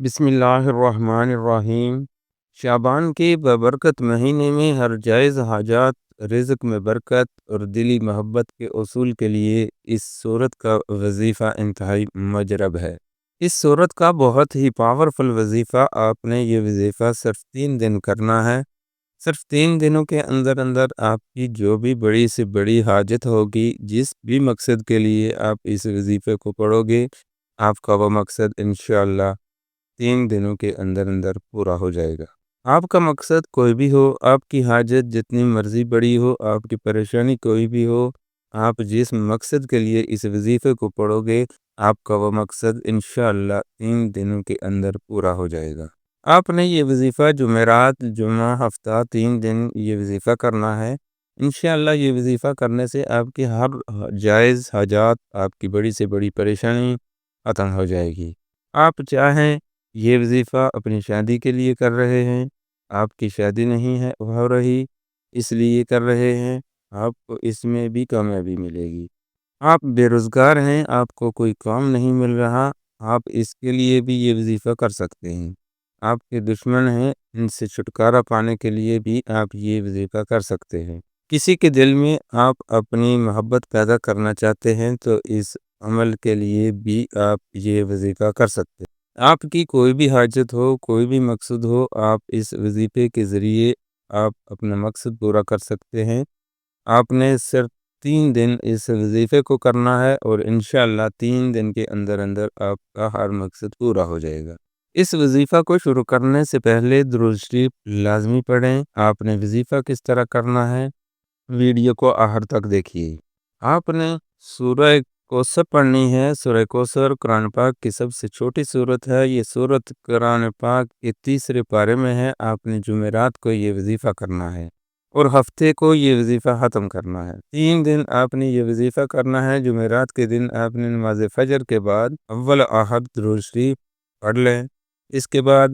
بسم اللہ الرحمن الرحیم۔ شعبان کے ببرکت مہینے میں ہر جائز حاجات، رزق میں برکت اور دلی محبت کے اصول کے لیے اس سورت کا وظیفہ انتہائی مجرب ہے۔ اس سورت کا بہت ہی پاورفل وظیفہ، آپ نے یہ وظیفہ صرف 3 دن کرنا ہے۔ صرف 3 دنوں کے اندر آپ کی جو بھی بڑی سے بڑی حاجت ہوگی، جس بھی مقصد کے لیے آپ اس وظیفے کو پڑھو گے، آپ کا وہ مقصد انشاءاللہ 3 دنوں کے اندر پورا ہو جائے گا۔ آپ کا مقصد کوئی بھی ہو، آپ کی حاجت جتنی مرضی بڑی ہو، آپ کی پریشانی کوئی بھی ہو، آپ جس مقصد کے لیے اس وظیفے کو پڑھو گے، آپ کا وہ مقصد انشاءاللہ 3 دنوں کے اندر پورا ہو جائے گا۔ آپ نے یہ وظیفہ جمعرات، جمعہ، ہفتہ 3 دن یہ وظیفہ کرنا ہے۔ انشاءاللہ یہ وظیفہ کرنے سے آپ کی ہر جائز حاجات، آپ کی بڑی سے بڑی پریشانی ختم ہو جائے گی۔ آپ چاہیں یہ وظیفہ اپنی شادی کے لیے کر رہے ہیں، آپ کی شادی نہیں ہے ہو رہی، اس لیے کر رہے ہیں، آپ کو اس میں بھی کامیابی ملے گی۔ آپ بے روزگار ہیں، آپ کو کوئی کام نہیں مل رہا، آپ اس کے لیے بھی یہ وظیفہ کر سکتے ہیں۔ آپ کے دشمن ہیں، ان سے چھٹکارا پانے کے لیے بھی آپ یہ وظیفہ کر سکتے ہیں۔ کسی کے دل میں آپ اپنی محبت پیدا کرنا چاہتے ہیں تو اس عمل کے لیے بھی آپ یہ وظیفہ کر سکتے ہیں۔ آپ کی کوئی بھی حاجت ہو، کوئی بھی مقصد ہو، آپ اس وظیفے کے ذریعے آپ اپنا مقصد پورا کر سکتے ہیں۔ آپ نے صرف 3 دن اس وظیفے کو کرنا ہے اور انشاءاللہ 3 دن کے اندر آپ کا ہر مقصد پورا ہو جائے گا۔ اس وظیفہ کو شروع کرنے سے پہلے درود شریف لازمی پڑھیں۔ آپ نے وظیفہ کس طرح کرنا ہے، ویڈیو کو آخر تک دیکھیے۔ آپ نے سورہ کوثر پڑھنی ہے۔ سورہ کوثر قرآن پاک کی سب سے چھوٹی سورت ہے۔ یہ سورت قرآن پاک کے 3 پارے میں ہے۔ آپ نے جمعرات کو یہ وظیفہ کرنا ہے اور ہفتے کو یہ وظیفہ ختم کرنا ہے۔ 3 دن آپ نے یہ وظیفہ کرنا ہے۔ جمعرات کے دن آپ نے نماز فجر کے بعد اول آخر درود شریف پڑھ لیں۔ اس کے بعد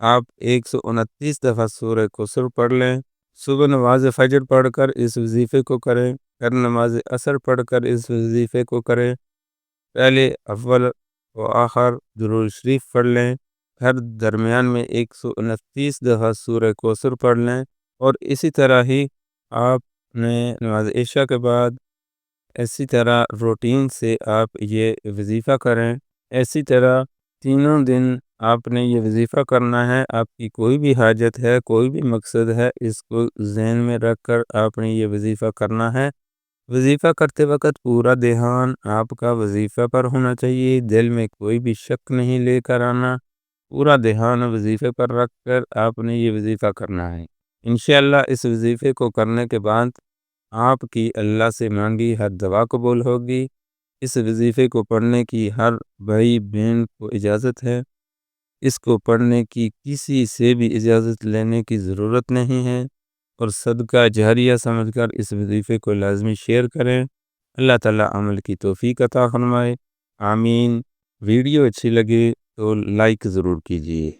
آپ 129 دفعہ سورہ کوثر پڑھ لیں۔ صبح نماز فجر پڑھ کر اس وظیفے کو کریں، پھر نماز عصر پڑھ کر اس وظیفے کو کریں۔ پہلے اول و آخر درود شریف پڑھ لیں، پھر درمیان میں 129 دفعہ سورہ کوثر پڑھ لیں، اور اسی طرح ہی آپ نے نماز عشاء کے بعد اسی طرح روٹین سے آپ یہ وظیفہ کریں۔ اسی طرح تینوں دن آپ نے یہ وظیفہ کرنا ہے۔ آپ کی کوئی بھی حاجت ہے، کوئی بھی مقصد ہے، اس کو ذہن میں رکھ کر آپ نے یہ وظیفہ کرنا ہے۔ وظیفہ کرتے وقت پورا دھیان آپ کا وظیفہ پر ہونا چاہیے، دل میں کوئی بھی شک نہیں لے کر آنا، پورا دھیان وظیفے پر رکھ کر آپ نے یہ وظیفہ کرنا ہے۔ انشاءاللہ اس وظیفے کو کرنے کے بعد آپ کی اللہ سے مانگی ہر دعا قبول ہوگی۔ اس وظیفے کو پڑھنے کی ہر بھائی بہن کو اجازت ہے، اس کو پڑھنے کی کسی سے بھی اجازت لینے کی ضرورت نہیں ہے، اور صدقہ جاریہ سمجھ کر اس وظیفے کو لازمی شیئر کریں۔ اللہ تعالیٰ عمل کی توفیق عطا فرمائے، آمین۔ ویڈیو اچھی لگے تو لائک ضرور کیجیے۔